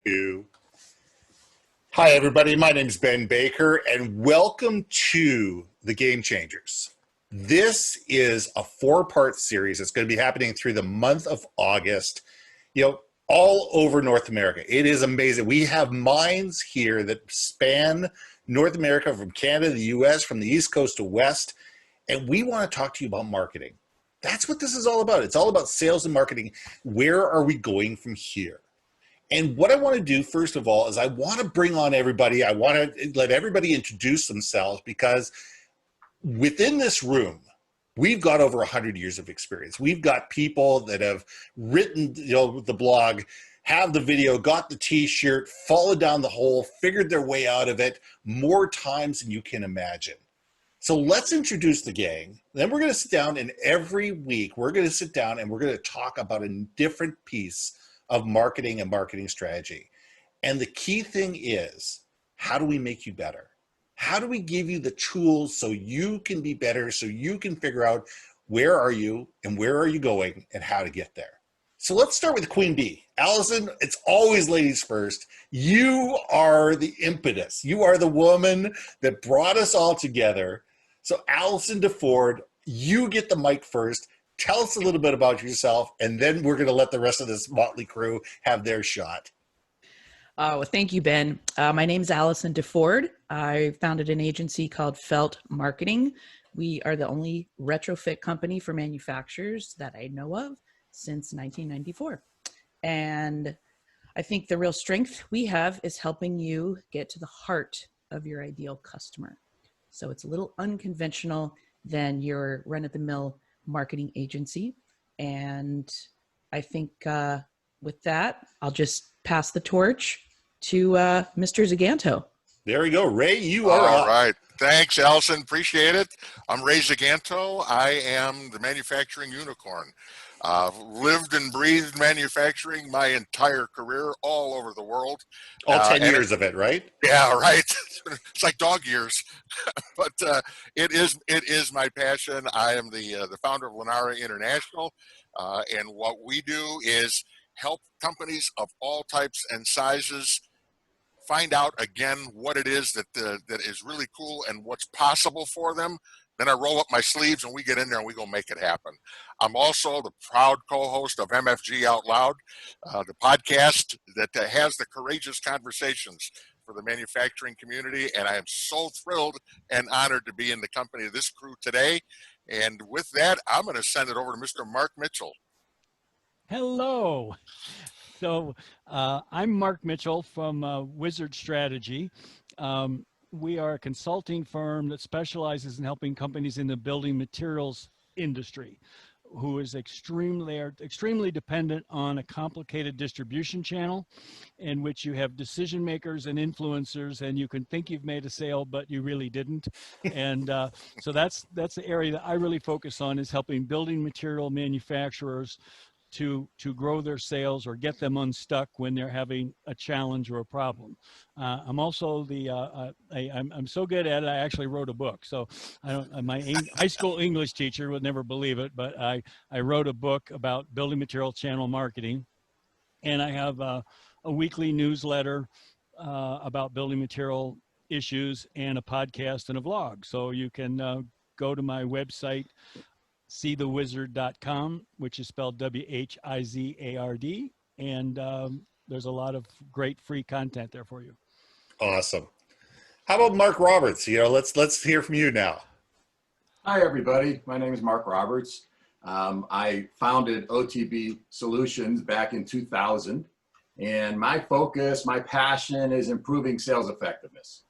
You. Hi, everybody. My name is Ben Baker, and welcome to The Game Changers. This is a four-part series that's going to be happening through the month of August, all over North America. It is amazing. We have minds here that span North America from Canada, the US, from the East Coast to West, and we want to talk to you about marketing. That's what this is all about. It's all about sales and marketing. Where are we going from here? And what I want to do, first of all, is I want to bring on everybody. I want to let everybody introduce themselves, because within this room, we've got over 100 years of experience. We've got people that have written the blog, have the video, got the T-shirt, followed down the hole, figured their way out of it more times than you can imagine. So let's introduce the gang. Then we're going to sit down, and every week we're going to sit down and we're going to talk about a different piece of marketing and marketing strategy. And the key thing is, how do we make you better? How do we give you the tools so you can be better, so you can figure out where are you and where are you going and how to get there? So let's start with Queen Bee. Allison, it's always ladies first. You are the impetus. You are the woman that brought us all together. So Allison DeFord, you get the mic first. Tell us a little bit about yourself, and then we're going to let the rest of this motley crew have their shot. Well, thank you, Ben. My name is Allison DeFord. I founded an agency called Felt Marketing. We are the only retrofit company for manufacturers that I know of since 1994. And I think the real strength we have is helping you get to the heart of your ideal customer. So it's a little unconventional than your run-of-the-mill marketing agency. And I think with that, I'll just pass the torch to Mr. Zaganto. There we go. Ray, you are All up. right. Thanks, Allison. Appreciate it. I'm Ray Zaganto. I am the manufacturing unicorn. Lived and breathed manufacturing my entire career all over the world. All 10 years of it, right? Yeah, right. It's like dog years. But it is my passion. I am the founder of Lenara International. And what we do is help companies of all types and sizes find out again what it is that is really cool and what's possible for them. Then I roll up my sleeves and we get in there and we go make it happen. I'm also the proud co-host of MFG Out Loud, the podcast that has the courageous conversations for the manufacturing community. And I am so thrilled and honored to be in the company of this crew today. And with that, I'm going to send it over to Mr. Mark Mitchell. Hello. So I'm Mark Mitchell from Wizard Strategy. We are a consulting firm that specializes in helping companies in the building materials industry who is extremely dependent on a complicated distribution channel in which you have decision makers and influencers, and you can think you've made a sale, but you really didn't. And so that's the area that I really focus on, is helping building material manufacturers to grow their sales or get them unstuck when they're having a challenge or a problem. I'm also I'm so good at it, I actually wrote a book. So my high school English teacher would never believe it, but I wrote a book about building material channel marketing. And I have a weekly newsletter about building material issues, and a podcast and a vlog. So you can go to my website, seethewizard.com, which is spelled WHIZARD. And there's a lot of great free content there for you. Awesome. How about Mark Roberts? Let's hear from you now. Hi, everybody. My name is Mark Roberts. I founded OTB Solutions back in 2000. And my focus, my passion is improving sales effectiveness.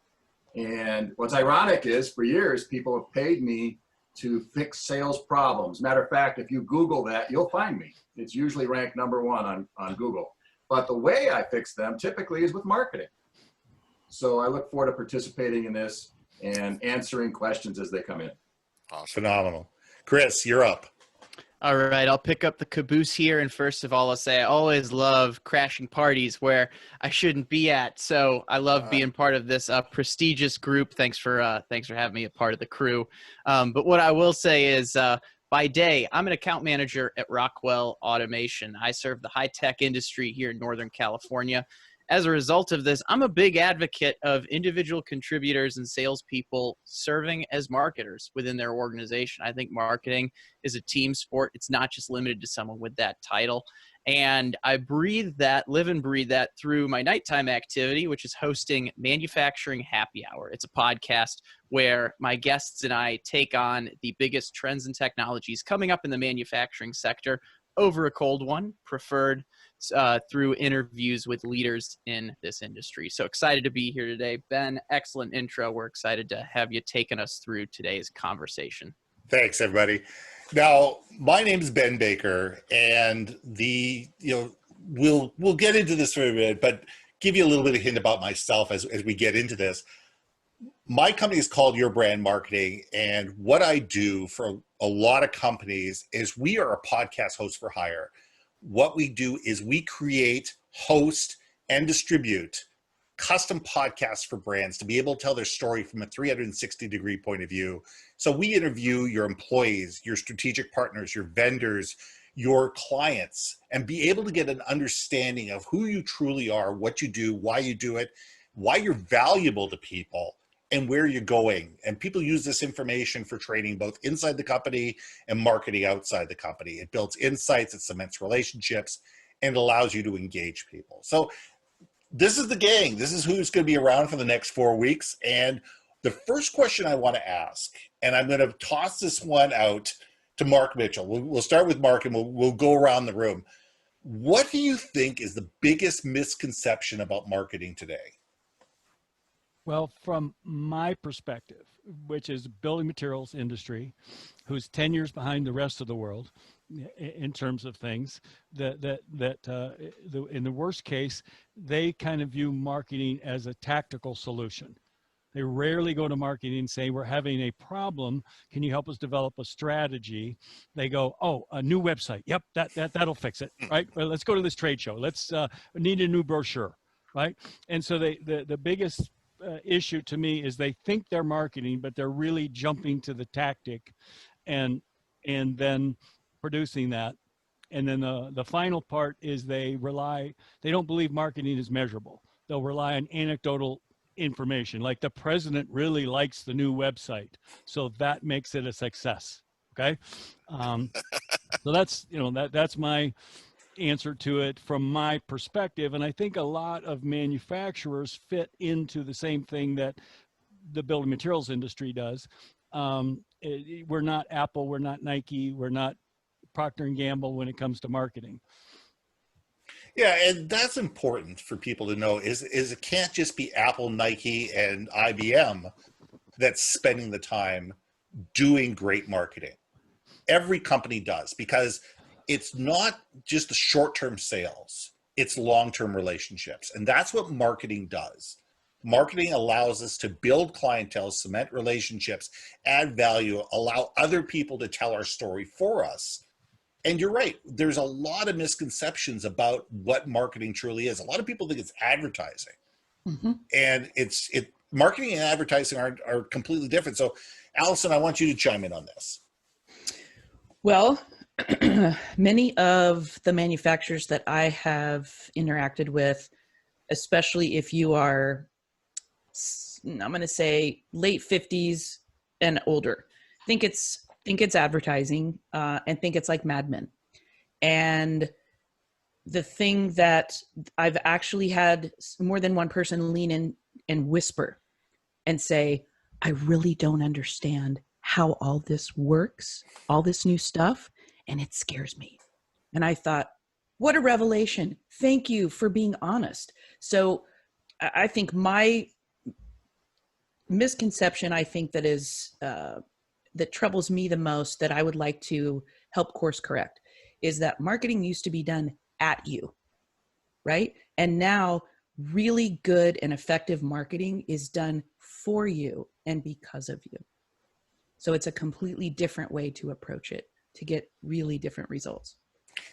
And what's ironic is, for years, people have paid me to fix sales problems. Matter of fact, if you Google that, you'll find me. It's usually ranked #1 on Google. But the way I fix them typically is with marketing. So I look forward to participating in this and answering questions as they come in. Awesome. Phenomenal. Chris, you're up. All right, I'll pick up the caboose here. And first of all, I'll say I always love crashing parties where I shouldn't be at. So I love being part of this prestigious group. Thanks for having me a part of the crew. But what I will say is by day, I'm an account manager at Rockwell Automation. I serve the high-tech industry here in Northern California. as a result of this, I'm a big advocate of individual contributors and salespeople serving as marketers within their organization. I think marketing is a team sport. It's not just limited to someone with that title. And I breathe that, live and breathe that through my nighttime activity, which is hosting Manufacturing Happy Hour. It's a podcast where my guests and I take on the biggest trends and technologies coming up in the manufacturing sector over a cold one, preferred through interviews with leaders in this industry. So excited to be here today. Ben, excellent intro. We're excited to have you taking us through today's conversation. Thanks, everybody. Now, my name is Ben Baker, and we'll get into this for a bit, but give you a little bit of hint about myself as we get into this. My company is called Your Brand Marketing, and what I do for a lot of companies is we are a podcast host for hire. What we do is we create, host, and distribute custom podcasts for brands to be able to tell their story from a 360-degree point of view. So we interview your employees, your strategic partners, your vendors, your clients, and be able to get an understanding of who you truly are, what you do, why you do it, why you're valuable to people, and where you're going. And people use this information for training both inside the company and marketing outside the company. It builds insights, it cements relationships, and allows you to engage people. So this is the gang. This is who's going to be around for the next 4 weeks. And the first question I want to ask, and I'm going to toss this one out to Mark Mitchell. We'll start with Mark, and we'll go around the room. What do you think is the biggest misconception about marketing today? Well, from my perspective, which is building materials industry, who's 10 years behind the rest of the world in terms of things, in the worst case, they kind of view marketing as a tactical solution. They rarely go to marketing and say, we're having a problem. Can you help us develop a strategy? They go, oh, a new website. Yep, that'll fix it, right? Well, let's go to this trade show. We need a new brochure, right? And so the biggest issue to me is they think they're marketing, but they're really jumping to the tactic and then producing that. And then the final part is they don't believe marketing is measurable. They'll rely on anecdotal information, like the president really likes the new website, so that makes it a success. Okay. So that's my answer to it from my perspective. And I think a lot of manufacturers fit into the same thing that the building materials industry does. We're not Apple, we're not Nike, we're not Procter & Gamble when it comes to marketing. Yeah, and that's important for people to know is it can't just be Apple, Nike, and IBM that's spending the time doing great marketing. Every company does, because it's not just the short-term sales, it's long-term relationships. And that's what marketing does. Marketing allows us to build clientele, cement relationships, add value, allow other people to tell our story for us. And you're right, there's a lot of misconceptions about what marketing truly is. A lot of people think it's advertising. Mm-hmm. And marketing and advertising are completely different. So Allison, I want you to chime in on this. Well, many of the manufacturers that I have interacted with, especially if you are, I'm going to say late 50s and older, think it's advertising and think it's like Mad Men. And the thing that I've actually had more than one person lean in and whisper and say, I really don't understand how all this works, all this new stuff, and it scares me. And I thought, what a revelation. Thank you for being honest. So I think my misconception, I think that is, that troubles me the most, that I would like to help course correct, is that marketing used to be done at you, right? And now really good and effective marketing is done for you and because of you. So it's a completely different way to approach it to get really different results.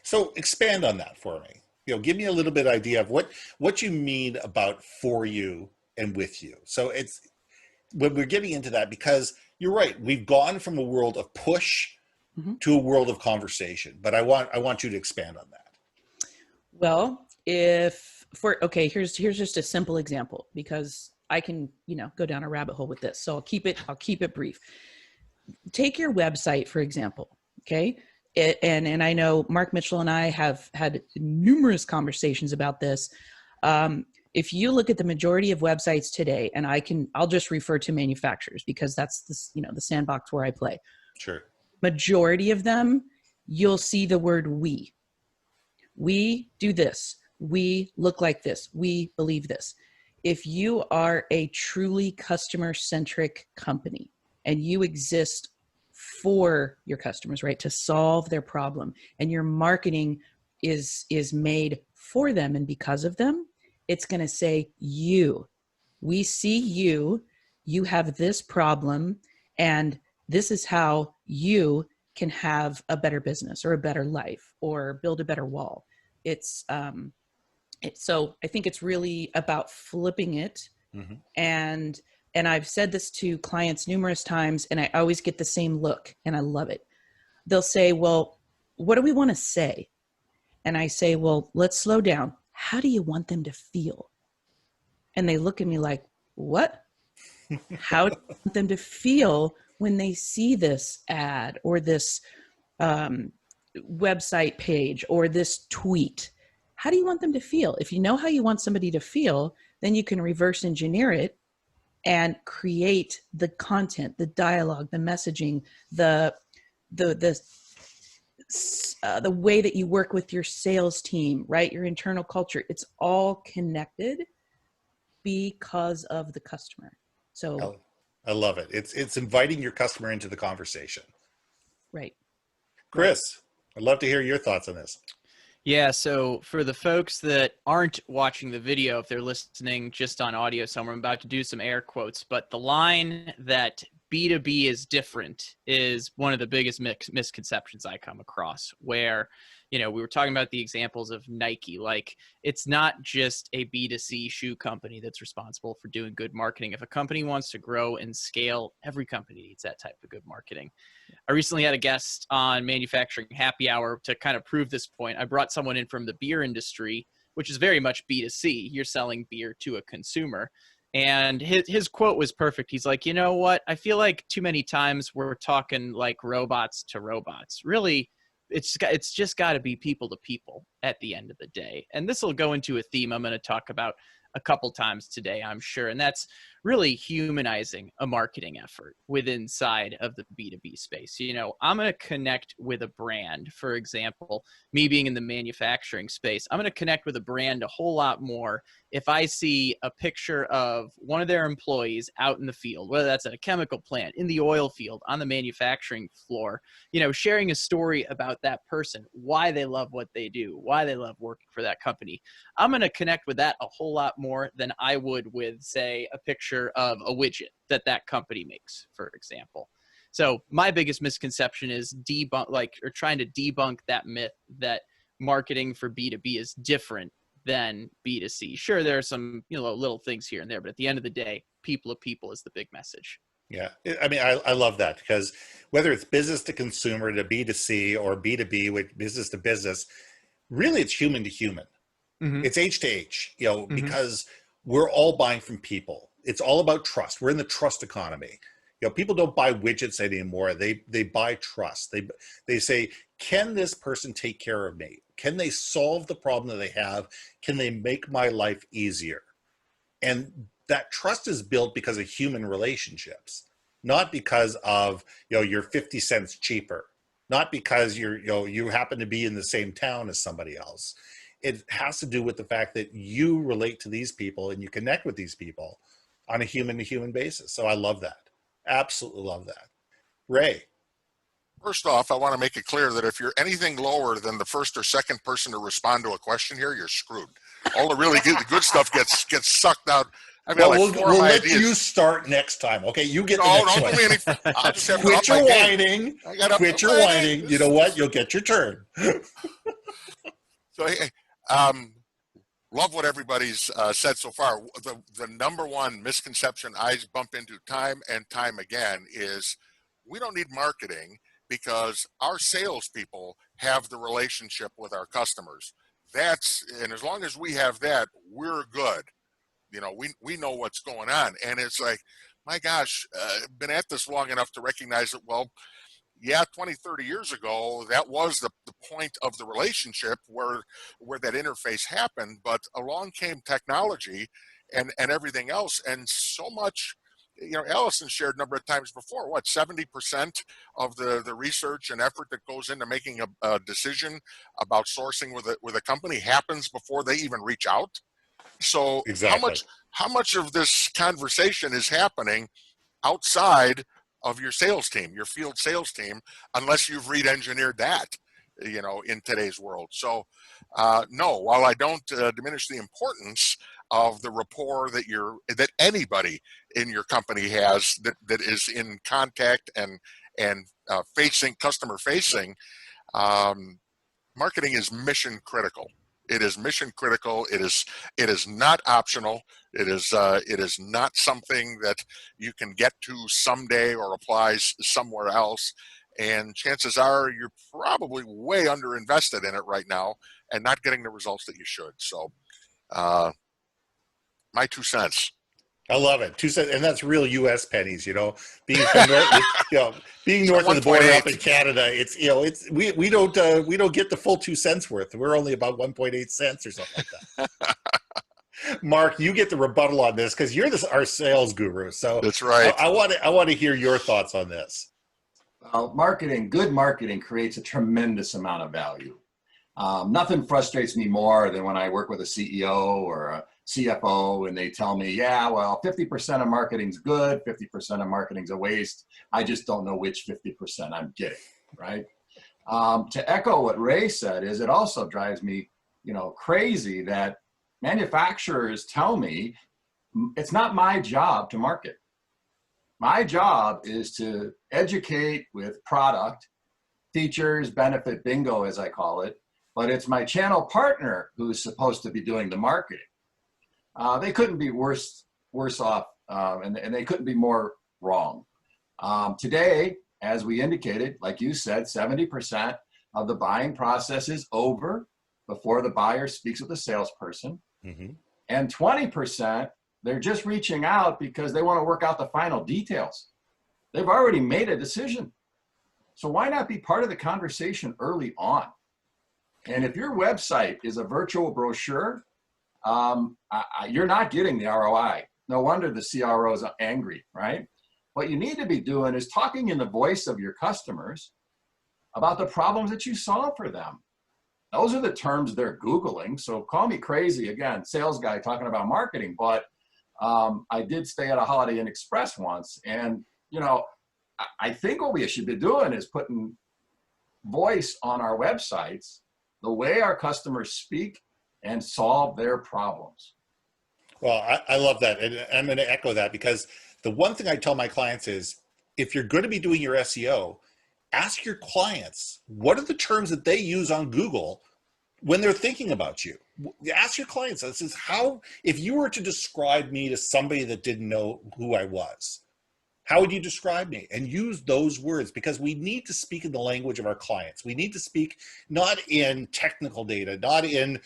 So expand on that for me. Give me a little bit idea of what you mean about for you and with you. So it's when we're getting into that, because you're right, we've gone from a world of push to a world of conversation, but I want you to expand on that. Well, if okay, here's just a simple example, because I can, go down a rabbit hole with this. So I'll keep it brief. Take your website, for example. Okay. And I know Mark Mitchell and I have had numerous conversations about this. If you look at the majority of websites today, and I'll just refer to manufacturers because that's the sandbox where I play. Sure. Majority of them, you'll see the word we. We do this. We look like this. We believe this. If you are a truly customer-centric company and you exist for your customers, right, to solve their problem, and your marketing is made for them and because of them, it's going to say we see you have this problem, and this is how you can have a better business or a better life or build a better wall. So I think it's really about flipping it. Mm-hmm. And I've said this to clients numerous times, and I always get the same look, and I love it. They'll say, well, what do we want to say? And I say, well, let's slow down. How do you want them to feel? And they look at me like, what? How do you want them to feel when they see this ad or this website page or this tweet? How do you want them to feel? If you know how you want somebody to feel, then you can reverse engineer it and create the content, the dialogue, the messaging, the way that you work with your sales team, right? Your internal culture. It's all connected because of the customer. So I love it. It's inviting your customer into the conversation. Right. Chris, I'd love to hear your thoughts on this. Yeah, so for the folks that aren't watching the video, if they're listening just on audio somewhere, I'm about to do some air quotes, but the line that B2B is different is one of the biggest misconceptions I come across, where, we were talking about the examples of Nike. Like, it's not just a B2C shoe company that's responsible for doing good marketing. If a company wants to grow and scale, every company needs that type of good marketing. I recently had a guest on Manufacturing Happy Hour to kind of prove this point. I brought someone in from the beer industry, which is very much B2C. You're selling beer to a consumer. And his quote was perfect. He's like, you know what? I feel like too many times we're talking like robots to robots. Really, it's just got to be people to people at the end of the day. And this will go into a theme I'm going to talk about a couple times today, I'm sure. And that's really humanizing a marketing effort within inside of the B2B space. I'm going to connect with a brand. For example, me being in the manufacturing space, I'm going to connect with a brand a whole lot more if I see a picture of one of their employees out in the field, whether that's at a chemical plant, in the oil field, on the manufacturing floor, sharing a story about that person, why they love what they do, why they love working for that company. I'm going to connect with that a whole lot more than I would with, say, a picture of a widget that company makes, for example. So my biggest misconception is trying to debunk that myth that marketing for B2B is different than B2C. Sure, there are some little things here and there, but at the end of the day, people to people is the big message. Yeah, I mean, I love that, because whether it's business to consumer to B2C or B2B, with business to business, really it's human to human. Mm-hmm. It's H to H, mm-hmm. because we're all buying from people. It's all about trust. We're in the trust economy. People don't buy widgets anymore. They buy trust. They say, can this person take care of me? Can they solve the problem that they have? Can they make my life easier? And that trust is built because of human relationships, not because of, you're 50 cents cheaper, not because you happen to be in the same town as somebody else. It has to do with the fact that you relate to these people and you connect with these people on a human to human basis. So I love that. Absolutely love that. Ray. First off, I want to make it clear that if you're anything lower than the first or second person to respond to a question here, you're screwed. All the really good stuff gets sucked out. I mean, well, we'll let you start next time. Okay, you get the next one. Do anything. I'll just have quit to your whining. Quit your whining. You know what? You'll get your turn. So, hey, love what everybody's said so far. The number one misconception I bump into time and time again is we don't need marketing because our salespeople have the relationship with our customers. and as long as we have that, we're good. You know, we know what's going on. And it's like, my gosh, been at this long enough to recognize that, well, yeah, 20, 30 years ago, that was the point of the relationship where that interface happened. But along came technology and everything else. And so much, you know, Allison shared a number of times before, what, 70% of the research and effort that goes into making a decision about sourcing with a company happens before they even reach out. So Exactly. how much of this conversation is happening outside of your sales team, your field sales team, unless you've re-engineered that, you know, in today's world. So no, while I don't diminish the importance of the rapport that anybody in your company has that is in contact and facing customer facing, marketing is mission critical. It is mission critical. It is not optional. It is not something that you can get to someday or applies somewhere else. And chances are you're probably way underinvested in it right now and not getting the results that you should. So, my 2 cents. I love it. 2 cents, and that's real U.S. pennies. You know, being from north, being So north of the border 1.8. up in Canada, it's we don't get the full 2 cents worth. We're only about 1.8 cents or something like that. Mark, you get the rebuttal on this because you're our sales guru. So That's right. I want to hear your thoughts on this. Well, good marketing creates a tremendous amount of value. Nothing frustrates me more than when I work with a CEO or a CFO and they tell me, yeah, well, 50% of marketing's good, 50% of marketing's a waste. I just don't know which 50% I'm getting, right? To echo what Ray said is it also drives me, crazy that manufacturers tell me it's not my job to market. My job is to educate with product, features, benefit bingo, as I call it, but it's my channel partner who's supposed to be doing the marketing. They couldn't be worse off, and they couldn't be more wrong. Today, as we indicated, like you said, 70% of the buying process is over before the buyer speaks with the salesperson. Mm-hmm. And 20%, they're just reaching out because they want to work out the final details. They've already made a decision. So why not be part of the conversation early on? And if your website is a virtual brochure, you're not getting the ROI. No wonder the CRO is angry, right? What you need to be doing is talking in the voice of your customers about the problems that you solve for them. Those are the terms they're Googling. So call me crazy, again, sales guy talking about marketing, but I did stay at a Holiday Inn Express once. And, I think what we should be doing is putting voice on our websites, the way our customers speak and solve their problems. Well, I love that. And I'm going to echo that because the one thing I tell my clients is if you're going to be doing your SEO, ask your clients, what are the terms that they use on Google when they're thinking about you? Ask your clients, this is how, if you were to describe me to somebody that didn't know who I was, how would you describe me? And use those words because we need to speak in the language of our clients. We need to speak not in technical data, not in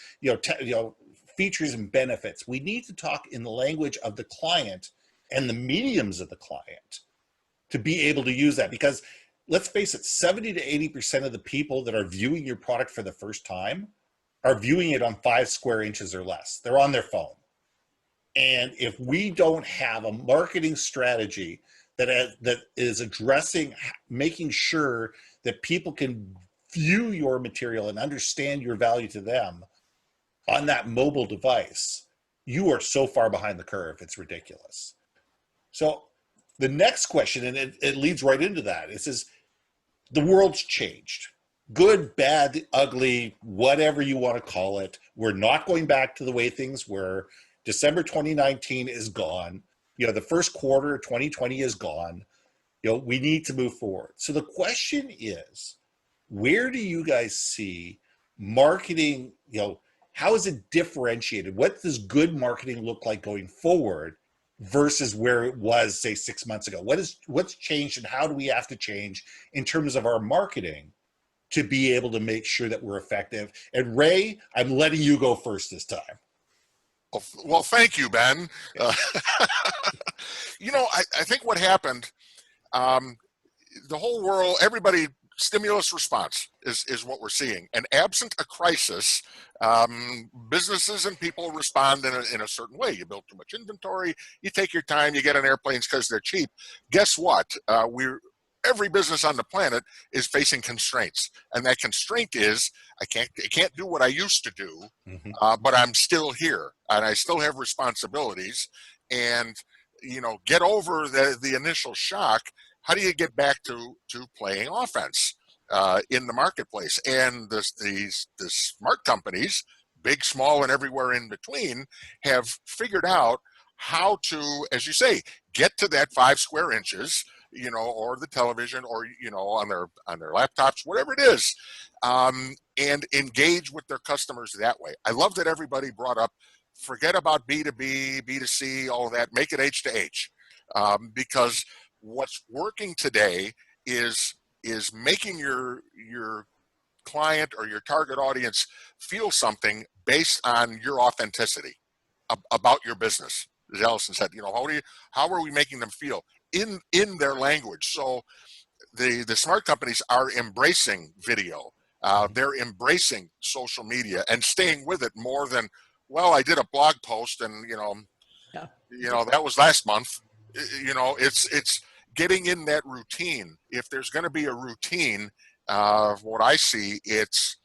features and benefits. We need to talk in the language of the client and the mediums of the client to be able to use that. Because let's face it, 70 to 80% of the people that are viewing your product for the first time are viewing it on 5 square inches or less. They're on their phone. And if we don't have a marketing strategy that is addressing, making sure that people can view your material and understand your value to them on that mobile device, you are so far behind the curve, it's ridiculous. So the next question, and it leads right into that, it says, the world's changed. Good, bad, ugly, whatever you want to call it. We're not going back to the way things were. December 2019 is gone. The first quarter of 2020 is gone. We need to move forward. So the question is, where do you guys see marketing, how is it differentiated? What does good marketing look like going forward versus where it was, say, 6 months ago? What's changed and how do we have to change in terms of our marketing to be able to make sure that we're effective. And Ray, I'm letting you go first this time. Well, thank you, Ben. You know, I think what happened, the whole world, everybody, stimulus response is what we're seeing. And absent a crisis, businesses and people respond in a certain way. You build too much inventory, you take your time, you get on airplanes because they're cheap. Guess what? Every business on the planet is facing constraints, and that constraint is I can't do what I used to do, but I'm still here and I still have responsibilities. And you know, get over the initial shock. How do you get back to playing offense in the marketplace? And the smart companies, big, small, and everywhere in between, have figured out how to, as you say, get to that 5 square inches, you know, or the television, or you know, on their laptops, whatever it is, and engage with their customers that way. I love that everybody brought up, forget about B2B, B2C, all of that, make it H to H, because what's working today is making your client or your target audience feel something based on your authenticity about your business. As Allison said, you know, how are we making them feel in their language? So the smart companies are embracing video. They're embracing social media and staying with it more than, well, I did a blog post and you know that was last month. You know, it's getting in that routine. If there's going to be a routine, what I see, it's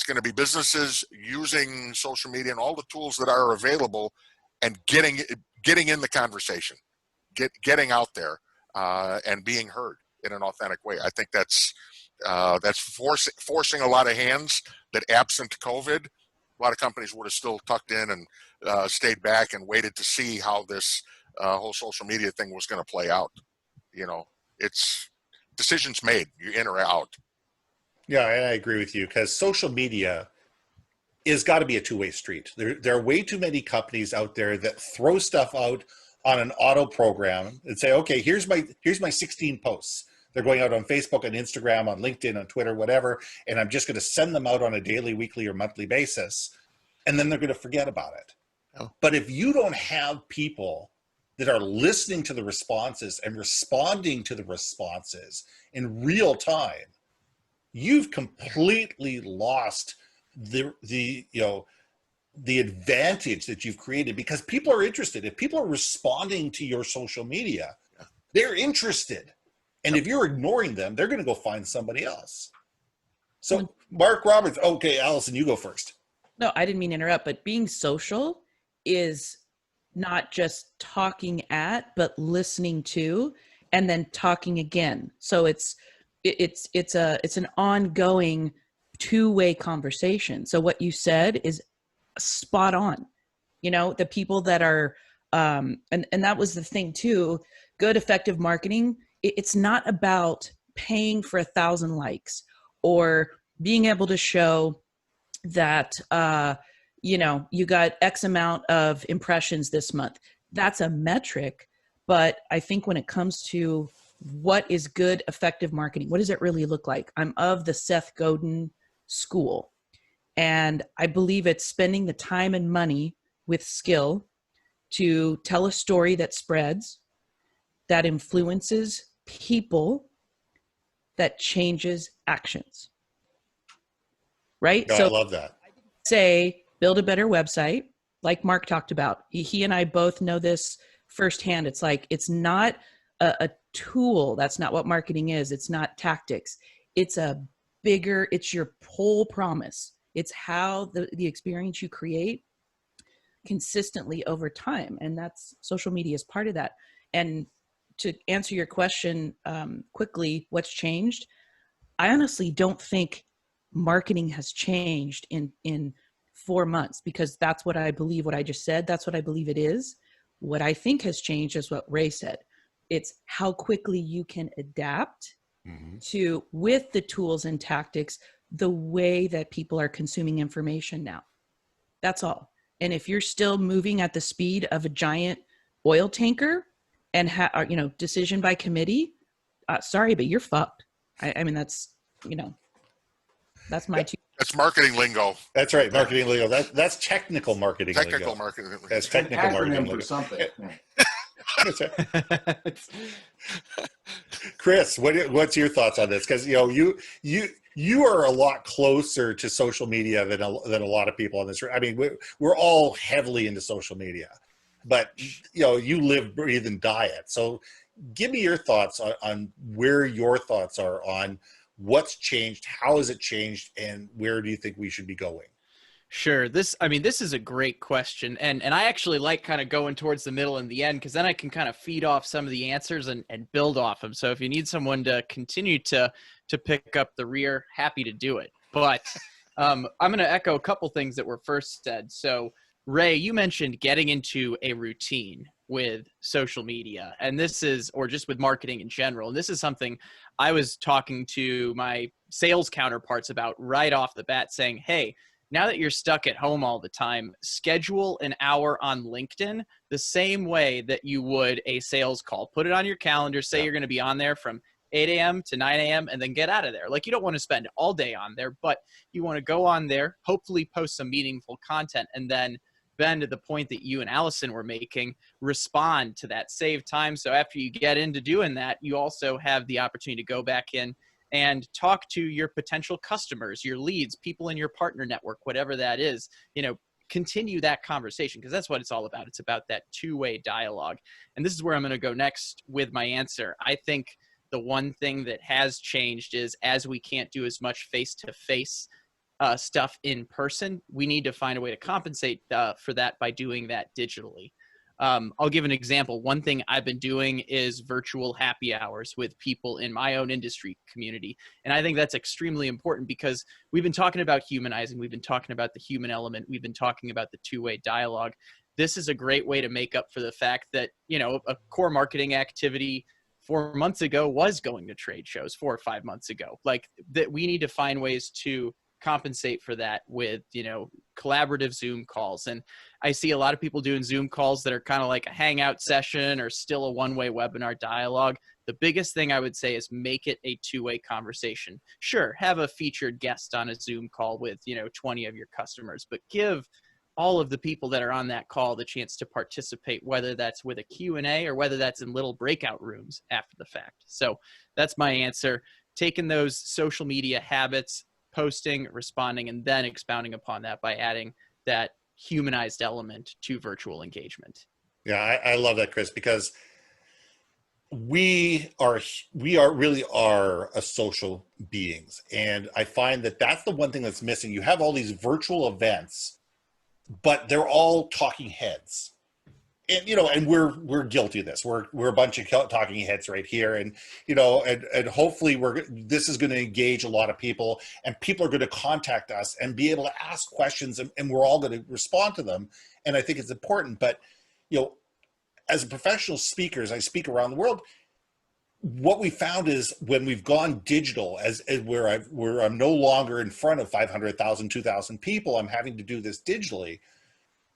going to be businesses using social media and all the tools that are available, and getting in the conversation, getting out there, and being heard in an authentic way. I think that's forcing a lot of hands that, absent COVID, a lot of companies would have still tucked in and stayed back and waited to see how this whole social media thing was going to play out. You know, it's decisions made, you're in or out. Yeah, I agree with you, because social media is got to be a two-way street. There are way too many companies out there that throw stuff out on an auto program and say, okay, here's my 16 posts. They're going out on Facebook and Instagram, on LinkedIn, on Twitter, whatever, and I'm just going to send them out on a daily, weekly, or monthly basis, and then they're going to forget about it. Oh. But if you don't have people that are listening to the responses and responding to the responses in real time, you've completely lost the advantage that you've created, because people are interested. If people are responding to your social media, they're interested. And if you're ignoring them, they're going to go find somebody else. So Mark Roberts, okay, Allison, you go first. No, I didn't mean to interrupt, but being social is not just talking at, but listening to, and then talking again. So it's an ongoing two-way conversation. So what you said is spot on. You know, the people that are, and that was the thing too, good, effective marketing. It's not about paying for 1,000 likes or being able to show that, you know, you got X amount of impressions this month. That's a metric. But I think when it comes to what is good, effective marketing, what does it really look like? I'm of the Seth Godin school. And I believe it's spending the time and money with skill to tell a story that spreads, that influences people, that changes actions. Right? No, so I love that. Say, build a better website, like Mark talked about. He and I both know this firsthand. It's like, it's not a tool. That's not what marketing is. It's not tactics. It's it's your whole promise. It's how the experience you create consistently over time. And that's, social media is part of that. And to answer your question quickly, what's changed? I honestly don't think marketing has changed in 4 months, because that's what I believe, what I just said, that's what I believe it is. What I think has changed is what Ray said. It's how quickly you can adapt to, with the tools and tactics, the way that people are consuming information now. That's all. And if you're still moving at the speed of a giant oil tanker and decision by committee, sorry, but you're fucked. I mean, that's, you know, That's my two. That's marketing lingo. That's right, marketing lingo. That's technical marketing Technical lingo. marketing. That's An technical marketing acronym lingo. for something. Yeah. That's right. Chris, what's your thoughts on this? Because you are a lot closer to social media than a lot of people on this. I mean, we're all heavily into social media, but you live, breathe, and die it. So, give me your thoughts on where your thoughts are on what's changed, how has it changed, and where do you think we should be going? Sure. This is a great question. And I actually like kind of going towards the middle and the end, because then I can kind of feed off some of the answers and build off them. So if you need someone to continue to pick up the rear, happy to do it. But I'm going to echo a couple things that were first said. So Ray, you mentioned getting into a routine with social media, and this is, or just with marketing in general. And this is something I was talking to my sales counterparts about right off the bat, saying, hey, now that you're stuck at home all the time, schedule an hour on LinkedIn the same way that you would a sales call. Put it on your calendar, say you're going to be on there from 8 a.m. to 9 a.m. and then get out of there. Like, you don't want to spend all day on there, but you want to go on there, hopefully post some meaningful content, and then, Ben, to the point that you and Allison were making, respond to that, save time. So after you get into doing that, you also have the opportunity to go back in and talk to your potential customers, your leads, people in your partner network, whatever that is, continue that conversation, because that's what it's all about. It's about that two-way dialogue. And this is where I'm going to go next with my answer. I think the one thing that has changed is, as we can't do as much face-to-face stuff in person, we need to find a way to compensate for that by doing that digitally. I'll give an example. One thing I've been doing is virtual happy hours with people in my own industry community. And I think that's extremely important, because we've been talking about humanizing. We've been talking about the human element. We've been talking about the two-way dialogue. This is a great way to make up for the fact that, a core marketing activity 4 months ago was going to trade shows 4 or 5 months ago. Like, that we need to find ways to compensate for that with, collaborative Zoom calls. And I see a lot of people doing Zoom calls that are kind of like a hangout session or still a one-way webinar dialogue. The biggest thing I would say is make it a two-way conversation. Sure, have a featured guest on a Zoom call with, 20 of your customers, but give all of the people that are on that call the chance to participate, whether that's with a Q&A or whether that's in little breakout rooms after the fact. So that's my answer. Taking those social media habits, posting, responding, and then expounding upon that by adding that humanized element to virtual engagement. Yeah, I love that, Chris, because we really are a social beings. And I find that that's the one thing that's missing. You have all these virtual events, but they're all talking heads. And, and we're guilty of this. We're a bunch of talking heads right here. And, and hopefully this is going to engage a lot of people, and people are going to contact us and be able to ask questions, and we're all going to respond to them. And I think it's important. But, as professional speakers, I speak around the world. What we found is, when we've gone digital, as where I'm no longer in front of 500,000, 2,000 people, I'm having to do this digitally.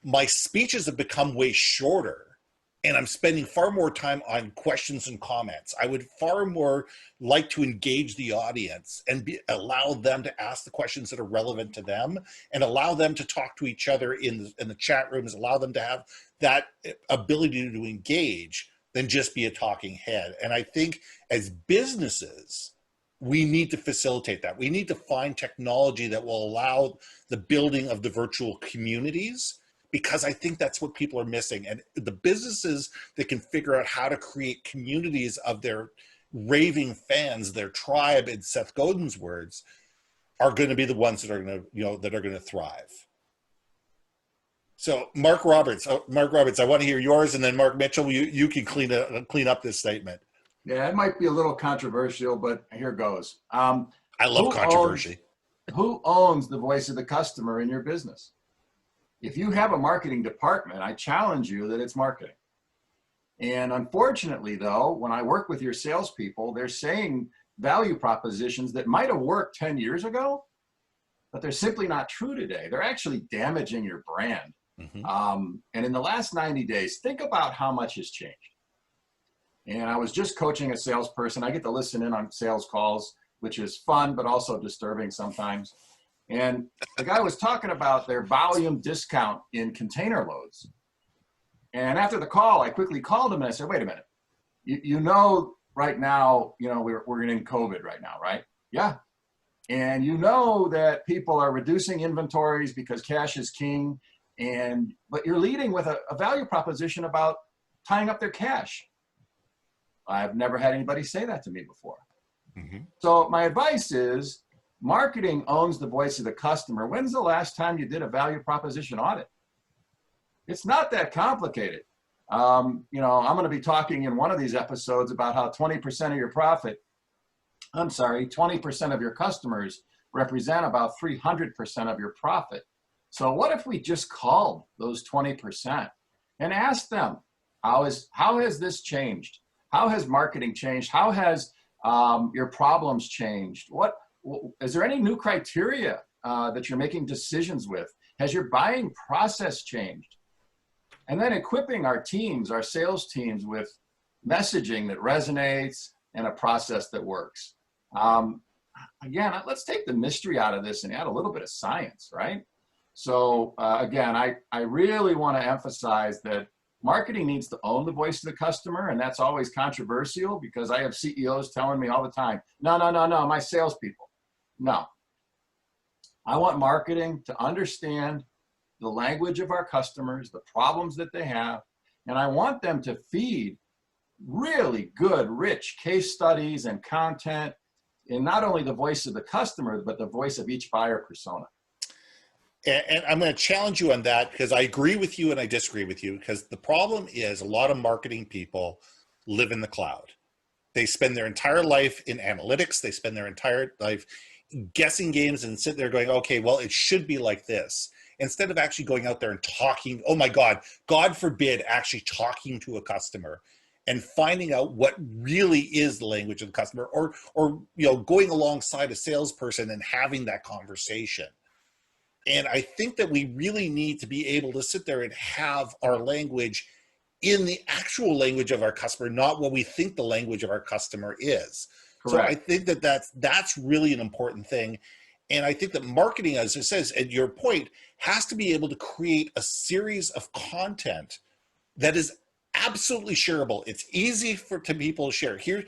My speeches have become way shorter, and I'm spending far more time on questions and comments. I would far more like to engage the audience and allow them to ask the questions that are relevant to them, and allow them to talk to each other in the chat rooms, allow them to have that ability to engage, than just be a talking head. And I think as businesses, we need to facilitate that. We need to find technology that will allow the building of the virtual communities, because I think that's what people are missing. And the businesses that can figure out how to create communities of their raving fans, their tribe, in Seth Godin's words, are going to be the ones that are going to, thrive. So Mark Roberts, I want to hear yours, and then Mark Mitchell, you can clean up this statement. Yeah, it might be a little controversial, but here goes. I love controversy. Who owns the voice of the customer in your business? If you have a marketing department, I challenge you that it's marketing. And unfortunately, though, when I work with your salespeople, they're saying value propositions that might have worked 10 years ago, but they're simply not true today. They're actually damaging your brand. Mm-hmm. And in the last 90 days, think about how much has changed. And I was just coaching a salesperson. I get to listen in on sales calls. which is fun, but also disturbing sometimes. And the guy was talking about their volume discount in container loads. And after the call, I quickly called him and I said, wait a minute, you know, right now, you know, we're in COVID right now, right? Yeah. And you know that people are reducing inventories because cash is king, but you're leading with a value proposition about tying up their cash. I've never had anybody say that to me before. Mm-hmm. So my advice is, marketing owns the voice of the customer. When's the last time you did a value proposition audit? It's not that complicated. You know, I'm going to be talking in one of these episodes about how 20% of your profit, 20% of your customers represent about 300% of your profit. So what if we just called those 20% and asked them, how has this changed? How has marketing changed? How has your problems changed? Is there any new criteria that you're making decisions with? Has your buying process changed? And then equipping our teams, our sales teams, with messaging that resonates and a process that works. Again, let's take the mystery out of this and add a little bit of science, right? So again, I really want to emphasize that marketing needs to own the voice of the customer, and that's always controversial because I have CEOs telling me all the time, no, my salespeople. No. I want marketing to understand the language of our customers, the problems that they have, and I want them to feed really good, rich case studies and content in not only the voice of the customer, but the voice of each buyer persona. And I'm going to challenge you on that because I agree with you and I disagree with you, because the problem is a lot of marketing people live in the cloud. They spend their entire life in analytics. They spend their entire life guessing games and sit there going, okay, well, it should be like this. Instead of actually going out there and talking, oh my God, God forbid, actually talking to a customer and finding out what really is the language of the customer, or you know, going alongside a salesperson and having that conversation. And I think that we really need to be able to sit there and have our language in the actual language of our customer, not what we think the language of our customer is. Correct. So I think that that's really an important thing. And I think that marketing, as it says, at your point, has to be able to create a series of content that is absolutely shareable. It's easy for people to share. Here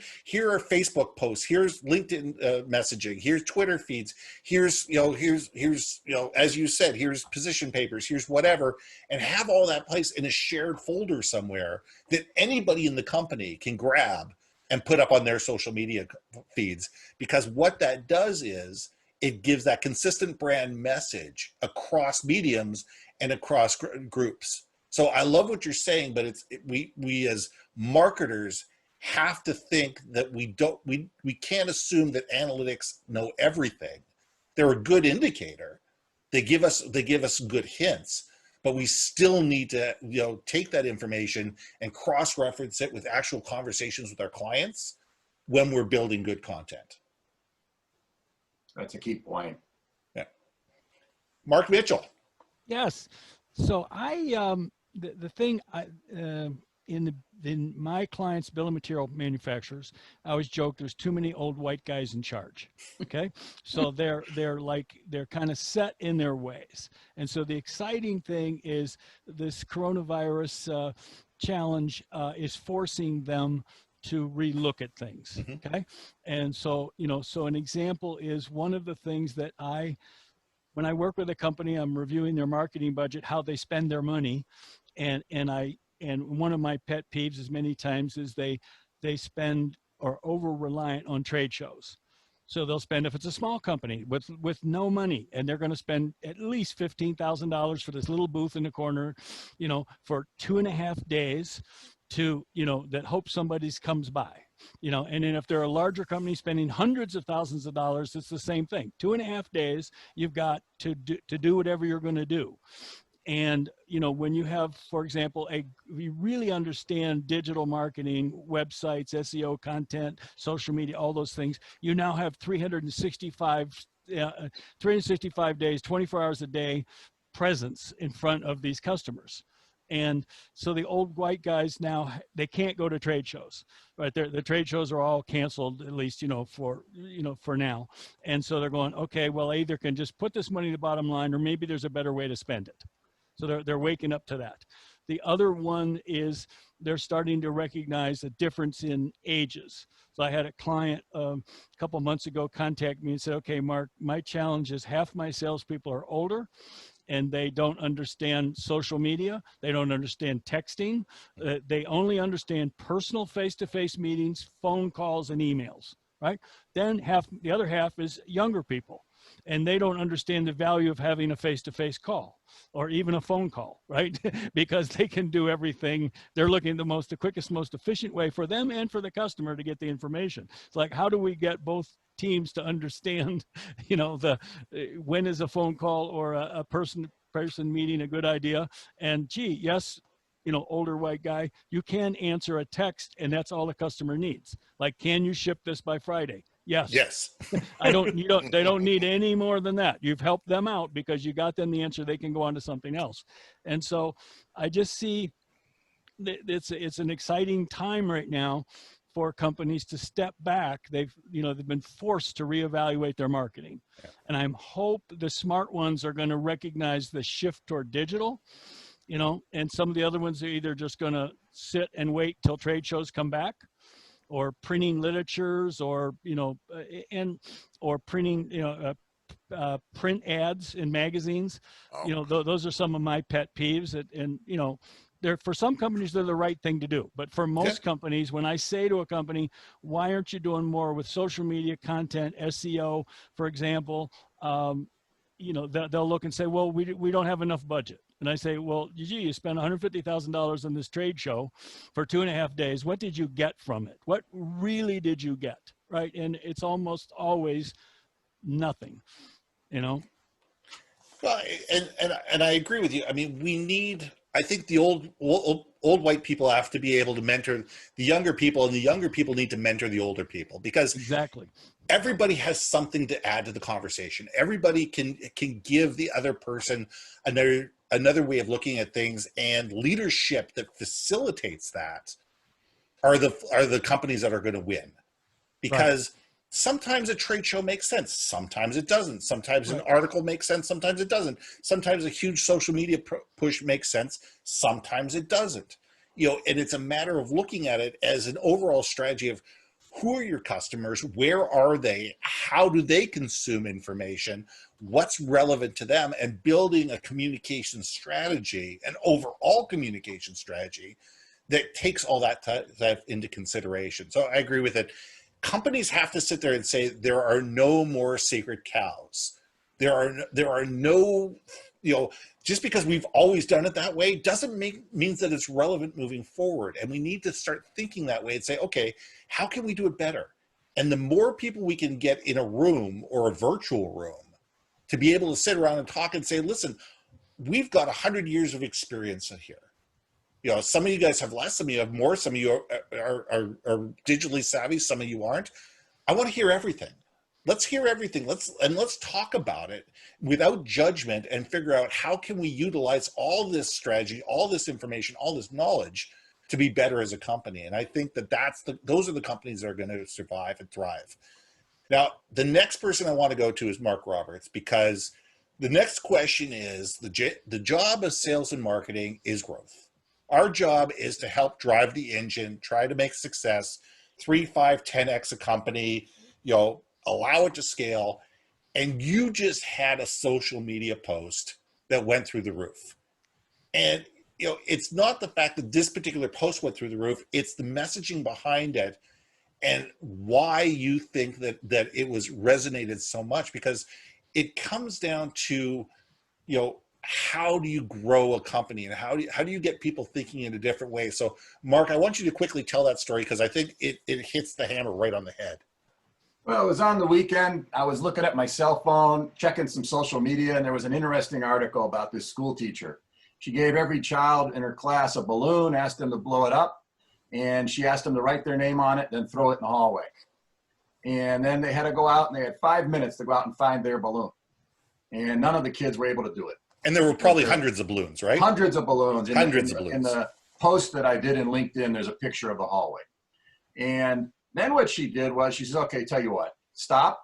are Facebook posts. Here's LinkedIn messaging. Here's Twitter feeds. Here's as you said, here's position papers. Here's whatever, and have all that placed in a shared folder somewhere that anybody in the company can grab and put up on their social media feeds. Because what that does is it gives that consistent brand message across mediums and across groups. So I love what you're saying, but we as marketers have to think that we can't assume that analytics know everything. They're a good indicator. They give us good hints, but we still need to take that information and cross-reference it with actual conversations with our clients when we're building good content. That's a key point. Yeah. Mark Mitchell. Yes. So the thing in my clients' bill of material manufacturers, I always joke there's too many old white guys in charge. Okay, so they're kind of set in their ways, and so the exciting thing is this coronavirus challenge is forcing them to relook at things. Mm-hmm. Okay, and so so an example is one of the things that when I work with a company, I'm reviewing their marketing budget, how they spend their money. And one of my pet peeves is many times is they spend or over-reliant on trade shows. So they'll spend, if it's a small company with no money, and they're going to spend at least $15,000 for this little booth in the corner, for 2.5 days to, that hope somebody comes by. And then if they're a larger company spending hundreds of thousands of dollars, it's the same thing. 2.5 days, you've got to do whatever you're going to do. And, when you have, for example, you really understand digital marketing, websites, SEO content, social media, all those things, you now have 365 days, 24 hours a day presence in front of these customers. And so the old white guys now, they can't go to trade shows, right? The trade shows are all canceled, at least, for now. And so they're going, okay, well, I either can just put this money in the bottom line, or maybe there's a better way to spend it. So they're waking up to that. The other one is they're starting to recognize a difference in ages. So I had a client a couple months ago contact me and said, okay, Mark, my challenge is half my salespeople are older and they don't understand social media. They don't understand texting. They only understand personal face-to-face meetings, phone calls, and emails, right? Then the other half is younger people, and they don't understand the value of having a face-to-face call or even a phone call, right? Because they can do everything. They're looking at the quickest, most efficient way for them and for the customer to get the information. It's like, how do we get both teams to understand, when is a phone call or a person meeting a good idea? And gee, yes, older white guy, you can answer a text and that's all the customer needs. Like, can you ship this by Friday? Yes. Yes. They don't need any more than that. You've helped them out because you got them the answer. They can go on to something else. And so I just see it's an exciting time right now for companies to step back. They've been forced to reevaluate their marketing. Yeah. And I hope the smart ones are going to recognize the shift toward digital, and some of the other ones are either just going to sit and wait till trade shows come back, or printing literatures, or printing print ads in magazines. Oh. Those are some of my pet peeves. And for some companies, they're the right thing to do. But for most companies, when I say to a company, why aren't you doing more with social media content, SEO, for example, they'll look and say, well, we don't have enough budget. And I say, well, gee, you spent $150,000 on this trade show for 2.5 days. What did you get from it? What really did you get, right? And it's almost always nothing, Well, and I agree with you. I mean, I think the old white people have to be able to mentor the younger people, and the younger people need to mentor the older people, because exactly, everybody has something to add to the conversation. Everybody can give the other person another way of looking at things, and leadership that facilitates that are the companies that are going to win. Because sometimes a trade show makes sense, sometimes it doesn't. Sometimes an article makes sense, sometimes it doesn't. Sometimes a huge social media push makes sense, sometimes it doesn't. And it's a matter of looking at it as an overall strategy of, who are your customers? Where are they? How do they consume information? What's relevant to them? And building a communication strategy, an overall communication strategy that takes all that into consideration. So I agree with it. Companies have to sit there and say, there are no more sacred cows. There are no, just because we've always done it that way doesn't means that it's relevant moving forward. And we need to start thinking that way and say, okay, how can we do it better? And the more people we can get in a room or a virtual room to be able to sit around and talk and say, listen, we've got 100 years of experience in here. Some of you guys have less, some of you have more, some of you are digitally savvy, some of you aren't. I want to hear everything. Let's hear everything. Let's talk about it without judgment and figure out how can we utilize all this strategy, all this information, all this knowledge to be better as a company. And I think those are the companies that are going to survive and thrive. Now, the next person I want to go to is Mark Roberts, because the next question is the job of sales and marketing is growth. Our job is to help drive the engine, try to make success, 3, 5, 10x a company, allow it to scale. And you just had a social media post that went through the roof. And it's not the fact that this particular post went through the roof, it's the messaging behind it and why you think that it was resonated so much, because it comes down to, how do you grow a company, and how do you get people thinking in a different way? So Mark, I want you to quickly tell that story, because I think it hits the hammer right on the head. Well, it was on the weekend. I was looking at my cell phone, checking some social media, and there was an interesting article about this school teacher. She gave every child in her class a balloon, asked them to blow it up, and she asked them to write their name on it, then throw it in the hallway. And then they had to go out, and they had 5 minutes to go out and find their balloon. And none of the kids were able to do it. And there were probably hundreds of balloons, right? Hundreds of balloons. Hundreds of In balloons. the post that I did in LinkedIn, there's a picture of the hallway. And then what she did was she says, okay, tell you what, stop.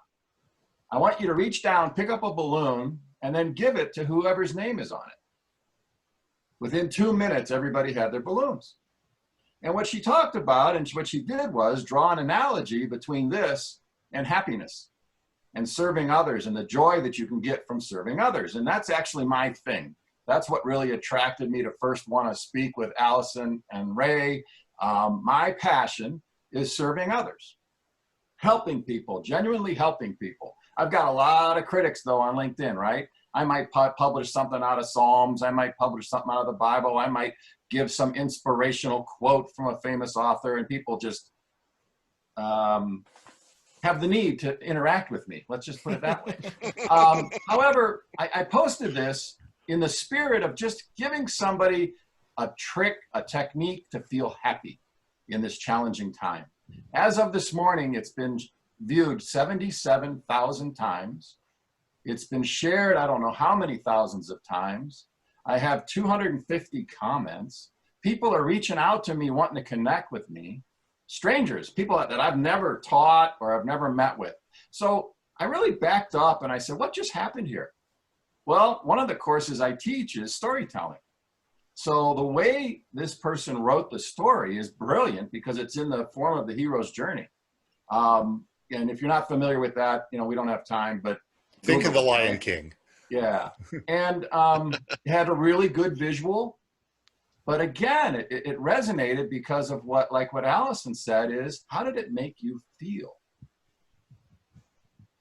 I want you to reach down, pick up a balloon, and then give it to whoever's name is on it. Within 2 minutes, everybody had their balloons. And what she talked about and what she did was draw an analogy between this and happiness and serving others and the joy that you can get from serving others. And that's actually my thing. That's what really attracted me to first want to speak with Allison and Ray. My passion is serving others, helping people, genuinely helping people. I've got a lot of critics though on LinkedIn, right? I might publish something out of Psalms. I might publish something out of the Bible. I might give some inspirational quote from a famous author, and people just have the need to interact with me. Let's just put it that way. However, I posted this in the spirit of just giving somebody a trick, a technique to feel happy in this challenging time. As of this morning, it's been viewed 77,000 times. It's been shared, I don't know how many thousands of times. I have 250 comments. People are reaching out to me wanting to connect with me. Strangers, people that I've never taught or I've never met with. So I really backed up and I said, what just happened here? Well, one of the courses I teach is storytelling. So the way this person wrote the story is brilliant because it's in the form of the hero's journey. And if you're not familiar with that, you know, we don't have time, but Think of the Lion King. Yeah. And it had a really good visual. But again, it resonated because of what Allison said is, how did it make you feel?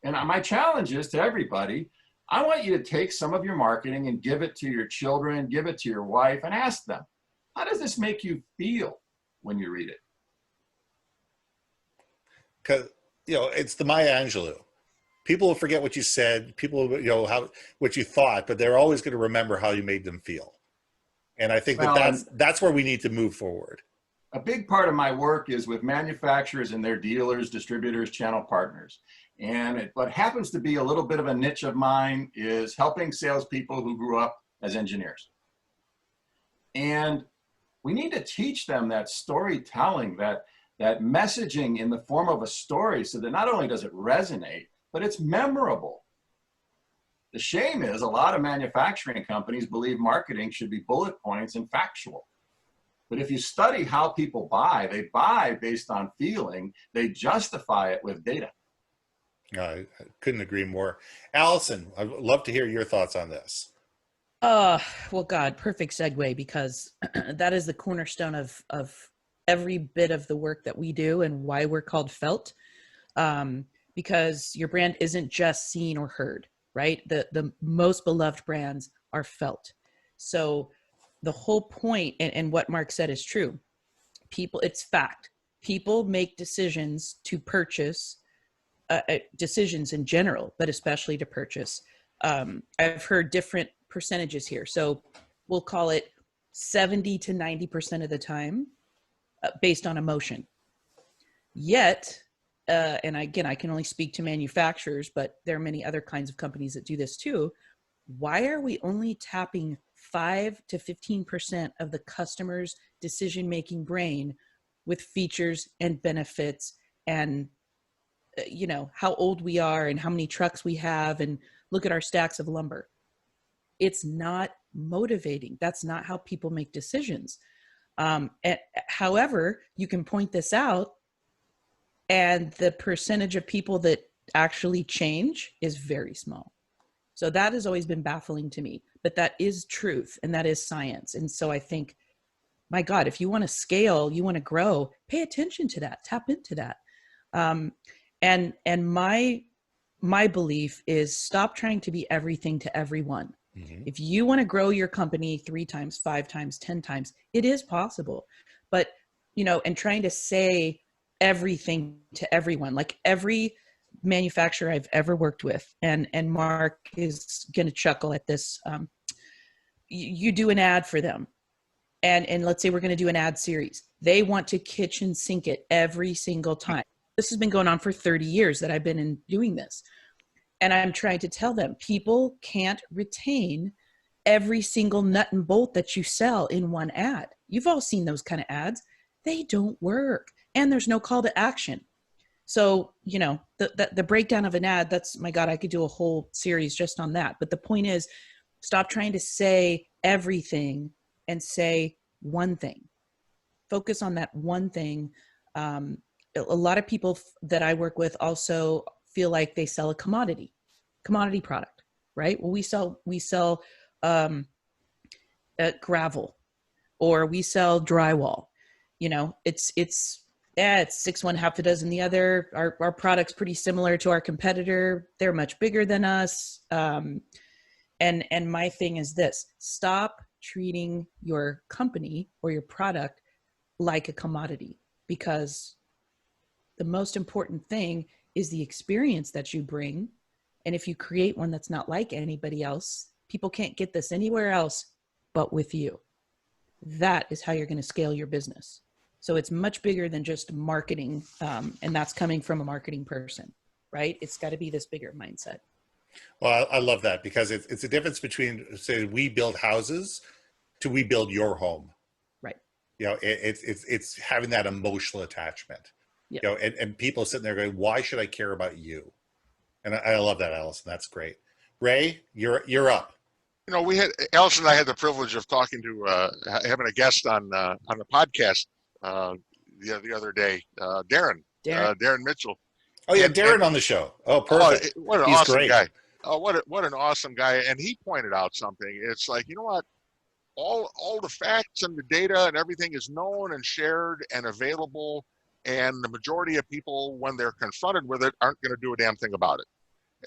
And my challenge is to everybody, I want you to take some of your marketing and give it to your children, give it to your wife, and ask them, how does this make you feel when you read it? Because, you know, it's the Maya Angelou. People will forget what you said, people, you know, what you thought, but they're always going to remember how you made them feel. And I think that's where we need to move forward. A big part of my work is with manufacturers and their dealers, distributors, channel partners. And what happens to be a little bit of a niche of mine is helping salespeople who grew up as engineers. And we need to teach them that storytelling, that messaging in the form of a story so that not only does it resonate, but it's memorable. The shame is a lot of manufacturing companies believe marketing should be bullet points and factual. But if you study how people buy, they buy based on feeling, they justify it with data. I couldn't agree more. Allison, I'd love to hear your thoughts on this. Well, God, perfect segue, because that is the cornerstone of every bit of the work that we do and why we're called Felt. Because your brand isn't just seen or heard, right? The most beloved brands are felt. So the whole point, and what Mark said is true, it's fact. People make decisions to purchase, decisions in general, but especially to purchase. I've heard different percentages here. So we'll call it 70 to 90% of the time based on emotion. Yet, and again, I can only speak to manufacturers, but there are many other kinds of companies that do this too. Why are we only tapping 5 to 15% of the customer's decision-making brain with features and benefits and, you know, how old we are and how many trucks we have and look at our stacks of lumber? It's not motivating. That's not how people make decisions. However, you can point this out, and the percentage of people that actually change is very small. So that has always been baffling to me, but that is truth and that is science. And so I think, my God, if you want to scale, you want to grow, pay attention to that, tap into that. And my belief is stop trying to be everything to everyone. Mm-hmm. If you want to grow your company 3 times, 5 times, 10 times, it is possible. But, you know, and trying to say everything to everyone, like every manufacturer I've ever worked with, and Mark is going to chuckle at this. You do an ad for them, and let's say we're going to do an ad series. They want to kitchen sink it every single time. This has been going on for 30 years that I've been doing this. And I'm trying to tell them people can't retain every single nut and bolt that you sell in one ad. You've all seen those kind of ads. They don't work. And there's no call to action. So, you know, the breakdown of an ad, that's, my God, I could do a whole series just on that. But the point is, stop trying to say everything and say one thing. Focus on that one thing. A lot of people that I work with also feel like they sell a commodity product, right? Well, we sell gravel, or we sell drywall. You know, it's six one, half a dozen the other. Our product's pretty similar to our competitor. They're much bigger than us. And my thing is this: stop treating your company or your product like a commodity, because the most important thing is the experience that you bring. And if you create one that's not like anybody else, people can't get this anywhere else but with you. That is how you're going to scale your business. So it's much bigger than just marketing. And that's coming from a marketing person, right? It's got to be this bigger mindset. Well, I love that, because it's a difference between, say, we build houses to we build your home. Right. You know, it's having that emotional attachment. Yep. You know, and people sitting there going, why should I care about you? And I love that, Allison. That's great. Ray, you're up. You know, Allison and I had the privilege of talking to, having a guest on the podcast the other day, Darren Mitchell. Oh yeah, Darren on the show. Oh, perfect. What an He's awesome great. guy. Oh, what an awesome guy. And he pointed out something. It's like, you know what? All the facts and the data and everything is known and shared and available. And the majority of people, when they're confronted with it, aren't going to do a damn thing about it.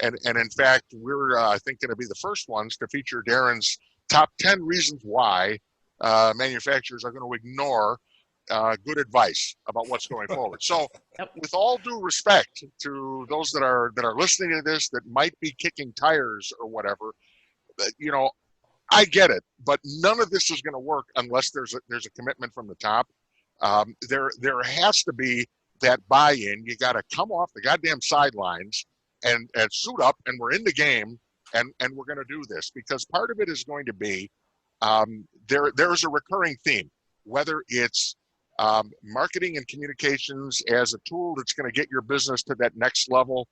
And in fact, we're, I think, going to be the first ones to feature Darren's top 10 reasons why manufacturers are going to ignore good advice about what's going forward. So with all due respect to those that are listening to this that might be kicking tires or whatever, you know, I get it, but none of this is going to work unless there's a commitment from the top. There has to be that buy-in. You got to come off the goddamn sidelines and suit up, and we're in the game, and we're going to do this, because part of it is going to be there's a recurring theme, whether it's marketing and communications as a tool that's going to get your business to that next level.